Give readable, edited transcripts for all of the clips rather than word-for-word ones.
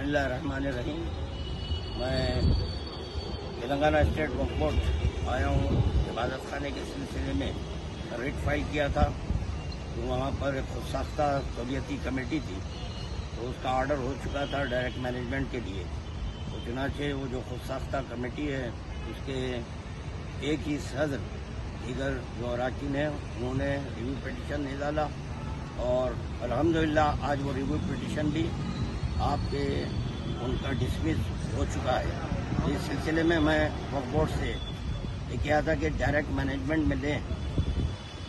बिस्मिल्लाहिर्रहमानिर्रहीम। मैं तेलंगाना स्टेट वक्फ बोर्ड आया हूँ। इबादत खाने के सिलसिले में रिट फाइल किया था, तो वहाँ पर एक खुदसाख्ता तबीयती कमेटी थी, तो उसका ऑर्डर हो चुका था डायरेक्ट मैनेजमेंट के लिए। तो चुनांचे वो जो खुदसाख्ता कमेटी है उसके एक ही सदर दीगर जो अरकान हैं उन्होंने रिव्यू पिटीशन नहीं डाला, और अल्हम्दुलिल्लाह आज वो रिव्यू पिटीशन भी आपके उनका डिसमिस हो चुका है। इस सिलसिले में मैं वक्फ बोर्ड से ये किया था कि डायरेक्ट मैनेजमेंट में लें,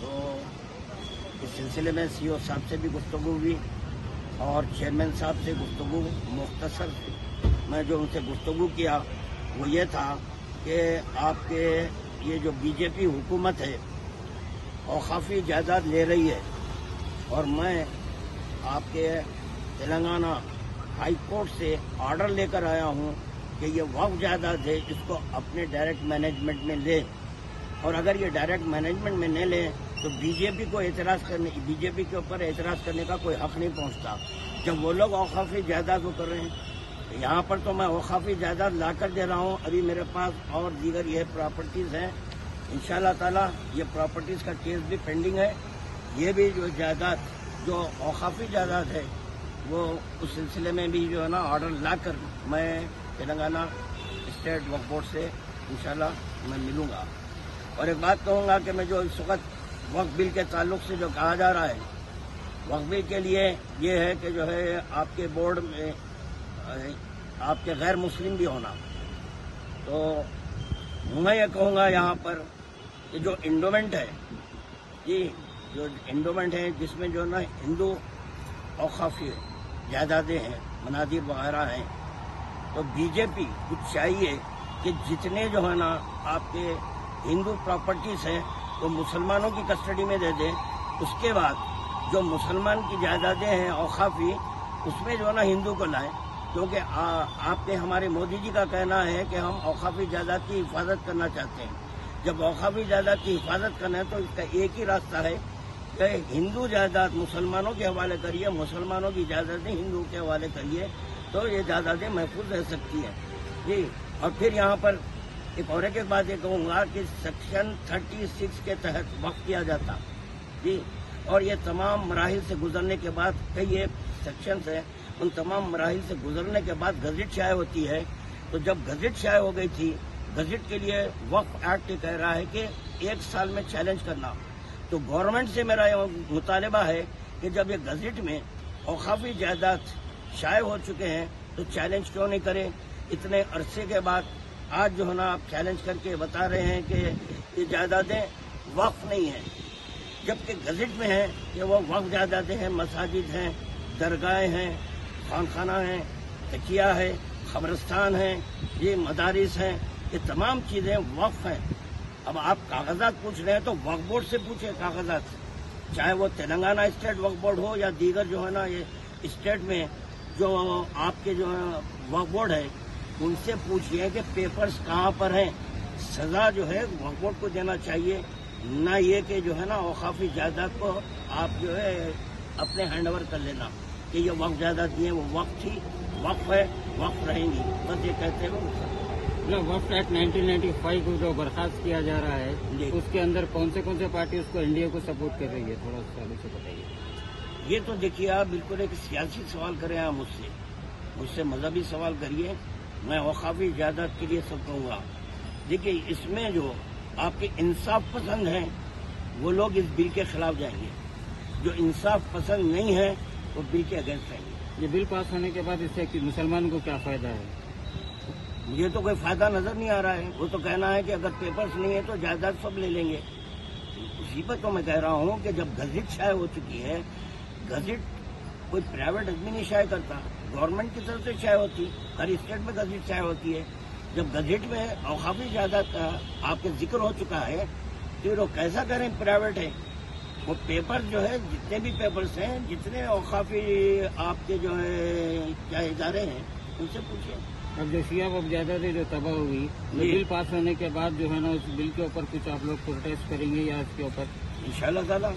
तो इस सिलसिले में सीईओ साहब से भी गुफ्तगू हुई और चेयरमैन साहब से गुफ्तगू मुख्तसर मैं जो उनसे गुफ्तगू किया वो ये था कि आपके ये जो बीजेपी हुकूमत है औकाफी जायदाद ले रही है, और मैं आपके तेलंगाना हाई कोर्ट से ऑर्डर लेकर आया हूं कि ये वक्फ जायदाद है, इसको अपने डायरेक्ट मैनेजमेंट में ले, और अगर ये डायरेक्ट मैनेजमेंट में नहीं ले तो बीजेपी के ऊपर एतराज़ करने का कोई हक नहीं पहुंचता। जब वो लोग औकाफी जायदाद वो कर रहे हैं, तो यहाँ पर तो मैं औकाफी जायदाद ला कर दे रहा हूँ। अभी मेरे पास और दीगर ये प्रॉपर्टीज़ हैं, इंशाअल्लाह ताला ये प्रॉपर्टीज़ का केस भी पेंडिंग है। ये भी जो जायदाद जो औकाफी जायदाद है वो उस सिलसिले में भी जो है ना ऑर्डर लाकर मैं तेलंगाना स्टेट वक्फ बोर्ड से इंशाल्लाह मैं मिलूंगा। और एक बात कहूँगा कि मैं जो इस वक्त वक्फ बिल के ताल्लुक से जो कहा जा रहा है, वक्फ बिल के लिए ये है कि जो है आपके बोर्ड में आपके गैर मुस्लिम भी होना। तो मैं ये कहूँगा यहाँ पर कि जो इंडोमेंट है जी, जो इंडोमेंट है जिसमें जो ना हिंदू औकाफी जायदादें हैं, मनादिर वगैरह हैं, तो बीजेपी कुछ चाहिए कि जितने जो है ना आपके हिंदू प्रॉपर्टीज हैं वो मुसलमानों की कस्टडी में दे दें। उसके बाद जो मुसलमान की जायदादें हैं औकाफी, उसमें जो है ना हिंदू को लाएं, क्योंकि आपके हमारे मोदी जी का कहना है कि हम औकाफी जायदाद की हिफाजत करना चाहते हैं। जब औकाफी जायदाद की हिफाजत करना है तो इसका एक ही रास्ता है कि हिंदू जायदाद मुसलमानों के हवाले करिए, मुसलमानों की जायदादें हिंदू के हवाले करिए, तो ये जायदादें महफूज रह सकती हैं जी। और फिर यहाँ पर एक बात ये कहूँगा कि सेक्शन 36 के तहत वक्फ किया जाता जी, और ये तमाम मराहिल से गुजरने के बाद कई एक सेक्शंस हैं, उन तमाम मराहिल से गुजरने के बाद गजट शाये होती है। तो जब गजट शाये हो गई थी, गजट के लिए वक्फ एक्ट कह रहा है कि 1 साल में चैलेंज करना। तो गवर्नमेंट से मेरा मुतालबा है कि जब ये गजट में औकाफी जायदाद शाये हो चुके हैं तो चैलेंज क्यों नहीं करें। इतने अरसे के बाद आज जो है ना आप चैलेंज करके बता रहे हैं कि ये जायदादें वक्फ नहीं हैं, जबकि गजट में है कि वो वक्फ जायदादें हैं, मसाजिद हैं, दरगाहें हैं, खानखाना हैं, तकिया है, खबरस्तान हैं, ये मदारिस हैं, ये तमाम चीज़ें वक्फ हैं। अब आप कागजात पूछ रहे हैं तो वक्फ बोर्ड से पूछे कागजात, चाहे वो तेलंगाना स्टेट वक्फ बोर्ड हो या दीगर जो है ना ये स्टेट में जो आपके जो है वक्फ बोर्ड है उनसे पूछिए कि पेपर्स कहाँ पर हैं। सजा जो है वक्फ बोर्ड को देना चाहिए, ना ये कि जो है ना औकाफी जायदाद को आप जो है अपने हैंडओवर कर लेना कि ये वक्फ जायदाद नहीं है, वो वक्फ थी, वक्फ है, वक्फ रहेंगी, बस ये कहते हुए। वक्फ एक्ट 1995 को जो बर्खास्त किया जा रहा है उसके अंदर कौन से पार्टी उसको एनडीए को सपोर्ट कर रही है, थोड़ा सा बताइए। ये तो देखिए आप बिल्कुल एक सियासी सवाल करें, आप मुझसे मजहबी सवाल करिए, मैं औकाफी जायदाद के लिए सब कहूँगा। देखिए इसमें जो आपके इंसाफ पसंद हैं वो लोग इस बिल के खिलाफ जाएंगे, जो इंसाफ पसंद नहीं है वो बिल के अगेंस्ट आएंगे। ये बिल पास होने के बाद इससे मुसलमान को क्या फायदा है? मुझे तो कोई फायदा नजर नहीं आ रहा है। वो तो कहना है कि अगर पेपर्स नहीं है तो जायदाद सब ले लेंगे। उसी पर तो मैं कह रहा हूँ कि जब गजट शाये हो चुकी है, गजट कोई प्राइवेट आदमी नहीं शाये करता, गवर्नमेंट की तरफ से शाये होती, हर स्टेट में गजट शाये होती है। जब गजट में औकाफी जायदाद का आपके जिक्र हो चुका है तो वो कैसा करें प्राइवेट है। वो पेपर जो है जितने भी पेपर्स हैं, जितने औकाफी आपके जो है क्या इदारे हैं उनसे पूछिए। अब जो शिया वक्फ जायदादें जो तबाह हुई, बिल पास होने के बाद जो है ना उस बिल के ऊपर कुछ आप लोग प्रोटेस्ट करेंगे या इसके ऊपर? इंशाअल्लाह ताला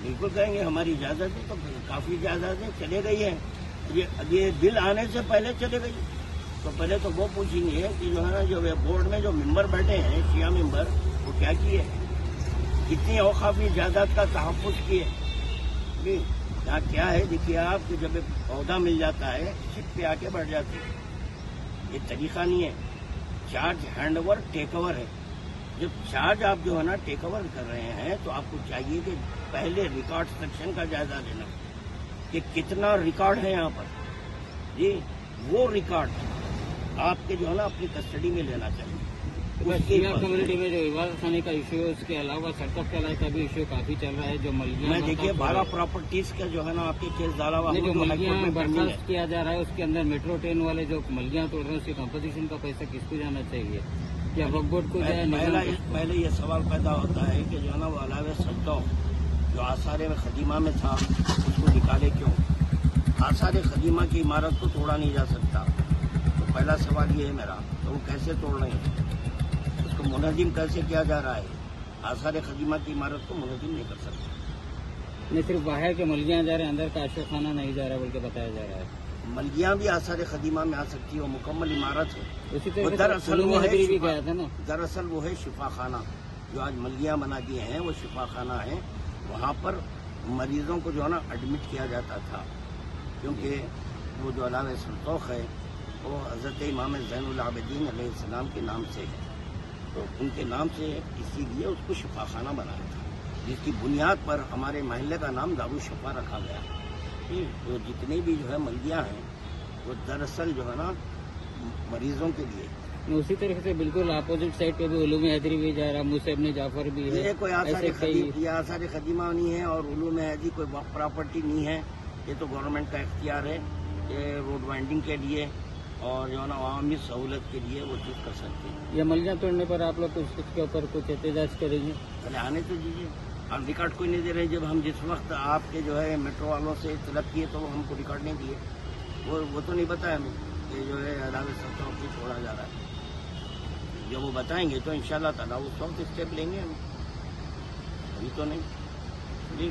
बिल्कुल करेंगे। हमारी जायदादें तो काफी जायदादें चले गई है, ये बिल आने से पहले चले गई। तो पहले तो वो पूछेंगे कि जो है ना, जो बोर्ड में जो मेंबर बैठे हैं, शिया मेंबर, वो क्या किए, कितनी औकाफी जायदाद का तहफ़्फ़ुज़ किए। यहाँ क्या है, देखिए आप, कि जब पौधा मिल जाता है छिप पे आके बढ़ जाती है, ये तरीका नहीं है। Charge hand over take over है। जब चार्ज आप जो है ना टेक ओवर कर रहे हैं, तो आपको चाहिए कि पहले रिकॉर्ड सेक्शन का जायजा लेना कि कितना रिकॉर्ड है यहाँ पर जी। वो रिकॉर्ड आपके जो है ना अपनी कस्टडी में लेना चाहिए। शिया कम्युनिटी में जो इबादत खाने का इशू है, उसके अलावा सड़कों के अलावा का भी इशू काफी चल रहा है। जो मलियां, मैं देखिए 12 प्रॉपर्टीज का जो है ना आपके केस डाला हुआ, जो मलियां बर्खास्त किया जा रहा है, उसके अंदर मेट्रो ट्रेन वाले जो मलियां तोड़ रहे हैं, उसकी कंपोजिशन का पैसा किसको जाना चाहिए? क्या वक्फ बोर्ड को जाए? पहले ये सवाल पैदा होता है कि जो है ना वो अलावे सद्दो जो आसार खदीमा में था, उसको निकाले क्यों? आसार खदीमा की इमारत को तोड़ा नहीं जा सकता। तो पहला सवाल ये है मेरा, तो वो कैसे तोड़ रहे हैं, उसको मुनज़्ज़िम कैसे किया जा रहा है? आसार खदीमा की इमारत को मुनज़्ज़िम नहीं कर सकते। नहीं, सिर्फ बाहर के मलियां जा रहे हैं, अंदर का आशा खाना नहीं जा रहा बल्कि बताया जा रहा है। मलियां भी आसार खदीमा में आ सकती है, वो मुकम्मल इमारत है। उसी तरह दरअसल वो है शिफा खाना, जो आज मलियां बना दिए हैं, वो शिफा खाना है। वहाँ पर मरीजों को जो है ना एडमिट किया जाता था, क्योंकि वो जो अलावे सरतोख है वो हज़रत इमाम ज़ैनुल आबिदीन अलैहिस्सलाम के नाम से है, तो उनके नाम से इसीलिए उसको शिफा खाना बनाया था, जिसकी बुनियाद पर हमारे महल्ले का नाम दारुल शिफा रखा गया। तो जितनी भी जो है मलियां हैं, वो दरअसल जो है ना मरीजों के लिए। उसी तरह से बिल्कुल अपोजिट साइड पे भी उलूम हैदरी भी जा रहा, मुझसे अपने जाफर भी है। ये कोई आसार खदीमा नहीं है और उलूम हैदरी कोई प्रॉपर्टी नहीं है। ये तो गवर्नमेंट का इख्तियार है, ये रोड वाइंडिंग के लिए और जो है ना आवामी सहूलत के लिए वो चीज़ कर सकते हैं। ये मलियां तोड़ने पर आप लोग उसके ऊपर कुछ एहतजाज करेंगे? पहले आने तो दीजिए, हम रिकॉर्ड कोई नहीं दे रहे। जब हम जिस वक्त आपके जो है मेट्रो वालों से तलब किए तो वो हमको रिकॉर्ड नहीं दिए, वो तो नहीं बताया हमें कि जो है अदालत सत्ता की छोड़ा जा रहा है। जब वो बताएंगे तो इंशाल्लाह ताला उस वक्त स्टेप लेंगे हम, अभी तो नहीं। जी।